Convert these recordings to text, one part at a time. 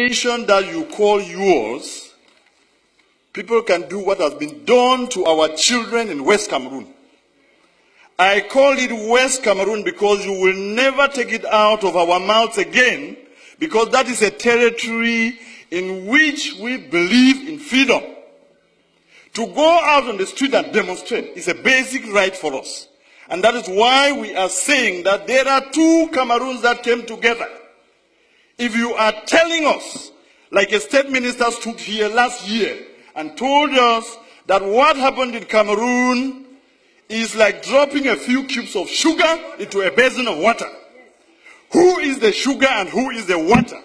nation that you call yours, people can do what has been done to our children in West Cameroon. I call it West Cameroon because you will never take it out of our mouths again, because that is a territory in which we believe in freedom. To go out on the street and demonstrate is a basic right for us. And that is why we are saying that there are two Cameroons that came together. If you are telling us, like a state minister stood here last year and told us that what happened in Cameroon is like dropping a few cubes of sugar into a basin of water. Who is the sugar and who is the water?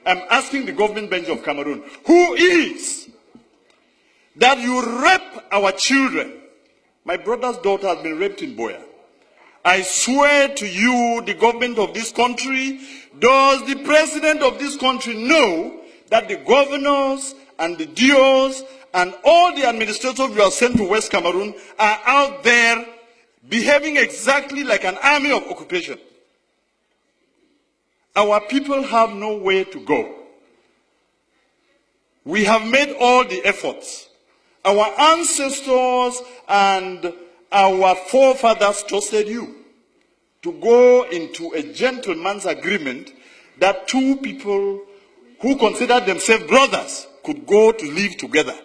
I'm asking the government bench of Cameroon, who is that you rape our children? My brother's daughter has been raped in Boya. I swear to you, the government of this country, does the president of this country know that the governors and the DOs and all the administrators you are sent to West Cameroon are out there behaving exactly like an army of occupation? Our people have nowhere to go. We have made all the efforts. Our ancestors and our forefathers trusted you to go into a gentleman's agreement that two people who considered themselves brothers could go to live together.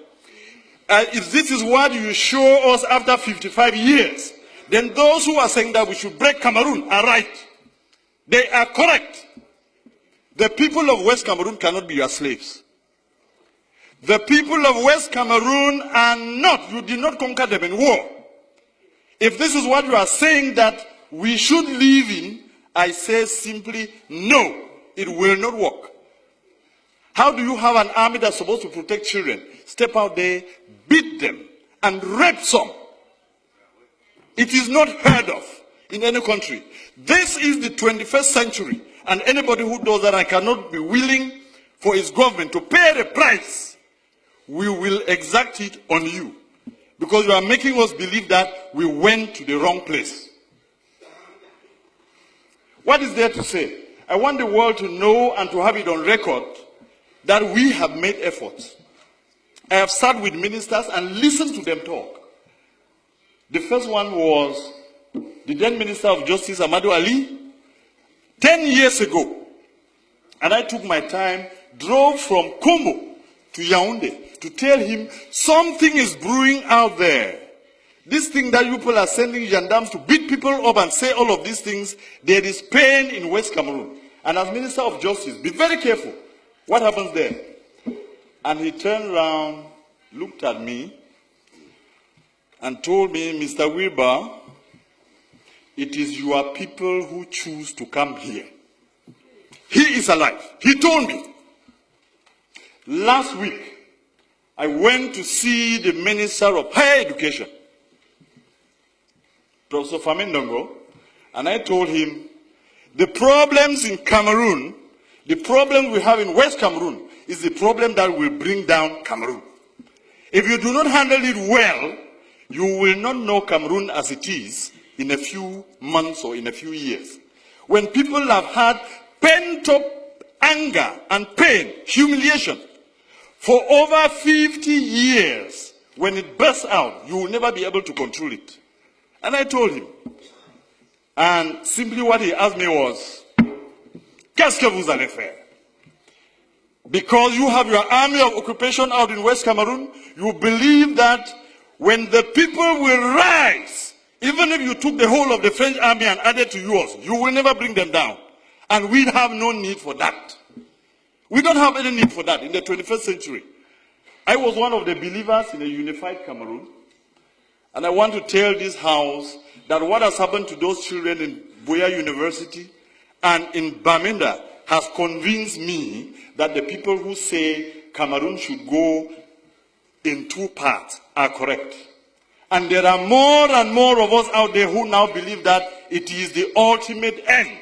If this is what you show us after 55 years, then those who are saying that we should break Cameroon are right. They are correct. The people of West Cameroon cannot be your slaves. The people of West Cameroon are not, you did not conquer them in war. If this is what you are saying that we should live in, I say simply, no, it will not work. How do you have an army that's supposed to protect children step out there, beat them, and rape some? It is not heard of in any country. This is the 21st century, and anybody who does that and cannot be willing for his government to pay the price, we will exact it on you. Because you are making us believe that we went to the wrong place. What is there to say? I want the world to know and to have it on record that we have made efforts. I have sat with ministers and listened to them talk. The first one was the then Minister of Justice, Amadou Ali, 10 years ago. And I took my time, drove from Kombo to Yaoundé to tell him something is brewing out there. This thing that you people are sending gendarmes to beat people up and say all of these things, there is pain in West Cameroon. And as Minister of Justice, be very careful. What happens there? And he turned around, looked at me, and told me, Mr. Wilbur, it is your people who choose to come here. He is alive. He told me. Last week, I went to see the Minister of Higher Education, Professor Famindongo, and I told him, the problems in Cameroon, the problem we have in West Cameroon, is the problem that will bring down Cameroon. If you do not handle it well, you will not know Cameroon as it is in a few months or in a few years. When people have had pent-up anger and pain, humiliation, for over 50 years, when it bursts out, you will never be able to control it. And I told him. And simply what he asked me was, qu'est-ce que vous allez faire? Because you have your army of occupation out in West Cameroon, you believe that when the people will rise, even if you took the whole of the French army and added to yours, you will never bring them down. And we have no need for that. We don't have any need for that in the 21st century. I was one of the believers in a unified Cameroon. And I want to tell this house that what has happened to those children in Buea University and in Bamenda has convinced me that the people who say Cameroon should go in two parts are correct. And there are more and more of us out there who now believe that it is the ultimate end.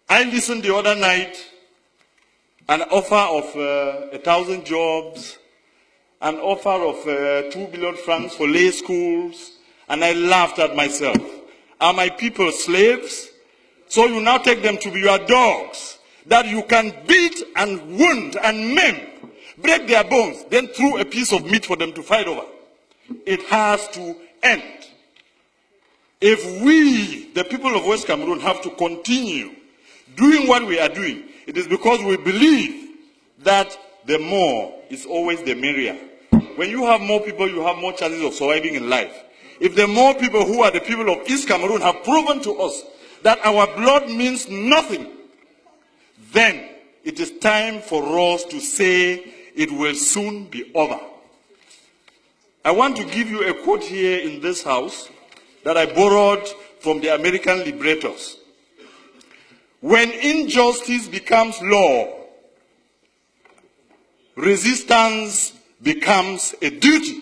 I listened the other night, an offer of 1,000 jobs, an offer of 2 billion francs for lay schools, and I laughed at myself. Are my people slaves? So you now take them to be your dogs. that you can beat and wound and maim, break their bones, then throw a piece of meat for them to fight over. It has to end. If we, the people of West Cameroon, have to continue doing what we are doing, it is because we believe that the more is always the merrier. When you have more people, you have more chances of surviving in life. If the more people who are the people of East Cameroon have proven to us that our blood means nothing, then it is time for us to say it will soon be over. I want to give you a quote here in this house that I borrowed from the American liberators. When injustice becomes law, resistance becomes a duty.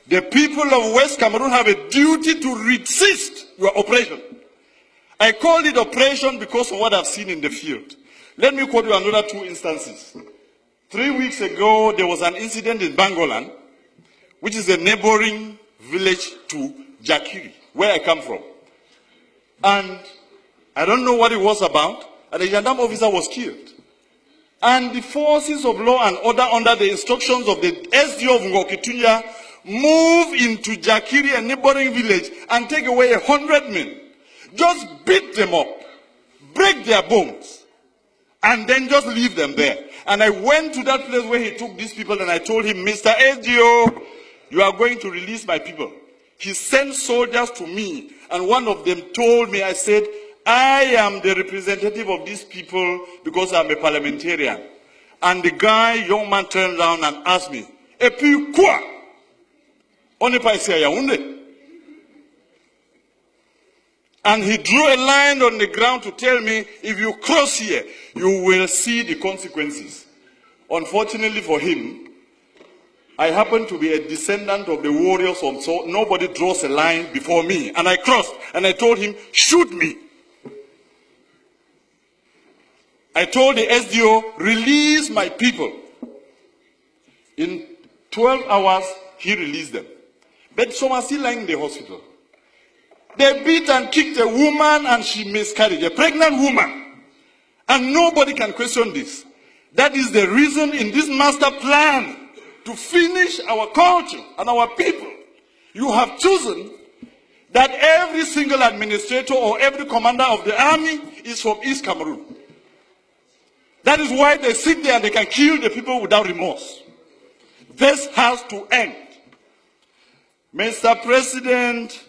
The people of West Cameroon have a duty to resist your oppression. I called it oppression because of what I've seen in the field. Let me quote you another two instances. 3 weeks ago, there was an incident in Bangolan, which is a neighboring village to Jakiri, where I come from. And I don't know what it was about, and a gendarme officer was killed. And the forces of law and order, under the instructions of the SDO of Ngokitunya, move into Jakiri, a neighboring village, and take away 100 men. Just beat them up, break their bones, and then just leave them there. And I went to that place where he took these people, and I told him, Mr. SDO, you are going to release my people. He sent soldiers to me, and one of them told me, I said, I am the representative of these people because I'm a parliamentarian. And the young man turned around and asked me, "Et puis quoi? On n'est pas ici à Yaoundé." And he drew a line on the ground to tell me, if you cross here, you will see the consequences. Unfortunately for him, I happen to be a descendant of the warriors, so nobody draws a line before me. And I crossed, and I told him, shoot me. I told the SDO, release my people. In 12 hours, he released them. But some are still lying in the hospital. They beat and kicked a woman, and she miscarried, a pregnant woman. And nobody can question this. That is the reason in this master plan to finish our culture and our people. You have chosen that every single administrator or every commander of the army is from East Cameroon. That is why they sit there and they can kill the people without remorse. This has to end. Mr. President,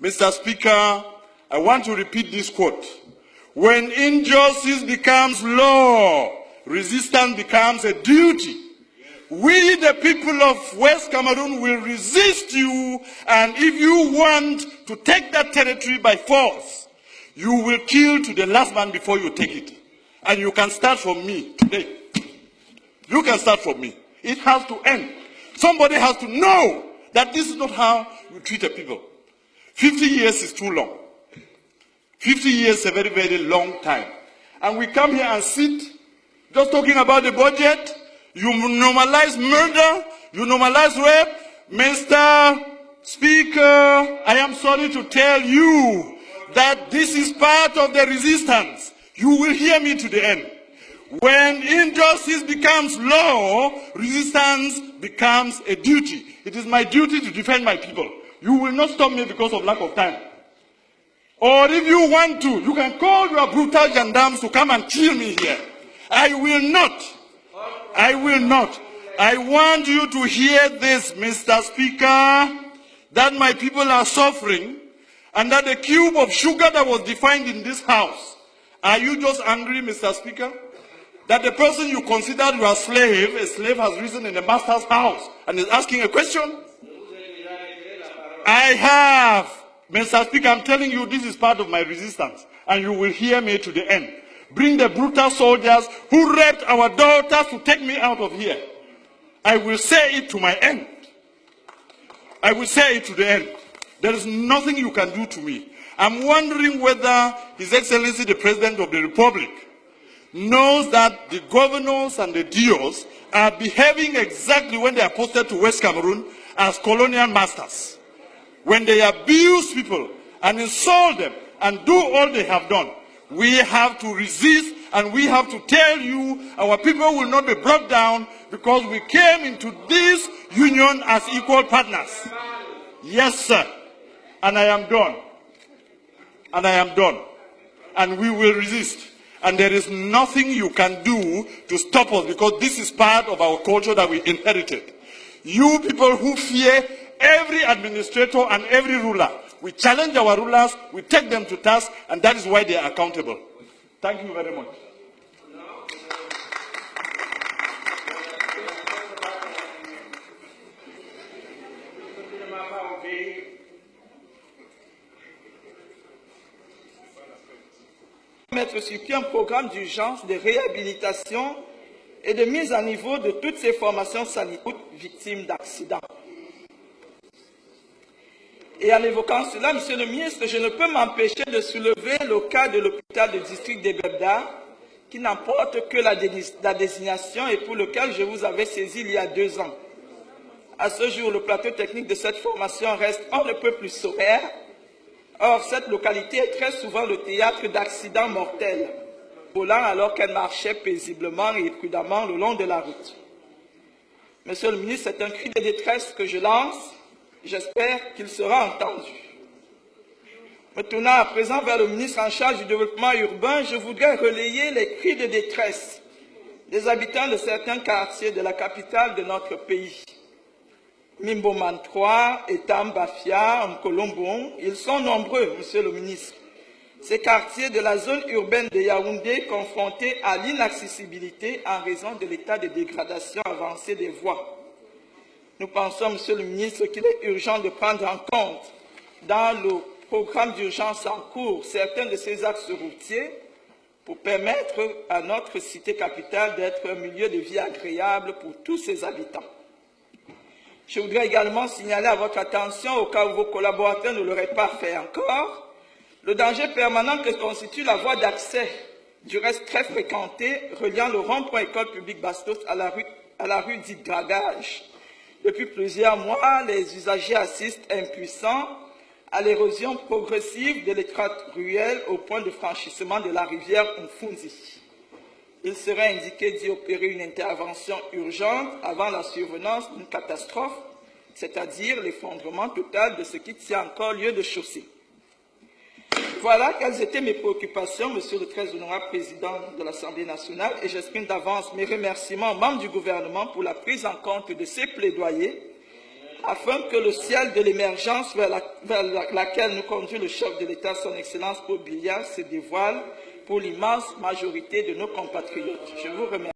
Mr. Speaker, I want to repeat this quote. When injustice becomes law, resistance becomes a duty. We, the people of West Cameroon, will resist you, and if you want to take that territory by force, you will kill to the last man before you take it. And you can start from me today. You can start from me. It has to end. Somebody has to know that this is not how you treat a people. 50 years is too long. 50 years is a very, very long time. And we come here and sit just talking about the budget. You normalize murder. You normalize rape. Mr. Speaker, I am sorry to tell you that this is part of the resistance. You will hear me to the end. When injustice becomes law, resistance becomes a duty. It is my duty to defend my people. You will not stop me because of lack of time. Or if you want to, you can call your brutal gendarmes to come and kill me here. I will not. I will not. I want you to hear this, Mr. Speaker, that my people are suffering, and that the cube of sugar that was defined in this house. Are you just angry, Mr. Speaker, that the person you considered your slave, a slave has risen in the master's house and is asking a question? I have. Mr. Speaker, I'm telling you, this is part of my resistance, and you will hear me to the end. Bring the brutal soldiers who raped our daughters to take me out of here. I will say it to my end. I will say it to the end. There is nothing you can do to me. I'm wondering whether His Excellency the President of the Republic knows that the governors and the DOs are behaving exactly when they are posted to West Cameroon as colonial masters. When they abuse people and insult them and do all they have done, we have to resist And we have to tell you, our people will not be brought down because we came into this union as equal partners. Yes, sir. And I am done. And I am done. And we will resist. And there is nothing you can do to stop us because this is part of our culture that we inherited. You people who fear every administrator and every ruler, we challenge our rulers, we take them to task, and that is why they are accountable. Thank you very much. Mettre sur pied un programme d'urgence de réhabilitation et de mise à niveau de toutes ces formations sanitaires victimes d'accidents. Et en évoquant cela, Monsieur le ministre, je ne peux m'empêcher de soulever le cas de l'hôpital de district d'Ebebda, qui n'emporte que la désignation et pour lequel je vous avais saisi il y a 2 ans. À ce jour, le plateau technique de cette formation reste on ne peut plus sommaire. Or, cette localité est très souvent le théâtre d'accidents mortels, volant alors qu'elle marchait paisiblement et prudemment le long de la route. Monsieur le ministre, c'est un cri de détresse que je lance. J'espère qu'il sera entendu. Me tournant à présent vers le ministre en charge du développement urbain, je voudrais relayer les cris de détresse des habitants de certains quartiers de la capitale de notre pays. Mimboman 3, Etam, Bafia, Mkolombon, ils sont nombreux, Monsieur le ministre. Ces quartiers de la zone urbaine de Yaoundé confrontés à l'inaccessibilité en raison de l'état de dégradation avancée des voies. Nous pensons, Monsieur le ministre, qu'il est urgent de prendre en compte dans le programme d'urgence en cours certains de ces axes routiers pour permettre à notre cité capitale d'être un milieu de vie agréable pour tous ses habitants. Je voudrais également signaler à votre attention, au cas où vos collaborateurs ne l'auraient pas fait encore, le danger permanent que constitue la voie d'accès, du reste très fréquentée, reliant le rond-point École publique Bastos à la rue dite Dragage. Depuis plusieurs mois, les usagers assistent impuissants à l'érosion progressive de l'étroite ruelle au point de franchissement de la rivière Mfunzi. Il serait indiqué d'y opérer une intervention urgente avant la survenance d'une catastrophe, c'est-à-dire l'effondrement total de ce qui tient encore lieu de chaussée. Voilà quelles étaient mes préoccupations, Monsieur le très honorable Président de l'Assemblée nationale, et j'exprime d'avance mes remerciements aux membres du gouvernement pour la prise en compte de ces plaidoyers, afin que le ciel de l'émergence vers laquelle nous conduit le chef de l'État, son Excellence Paul Biya, se dévoile pour l'immense majorité de nos compatriotes. Je vous remercie.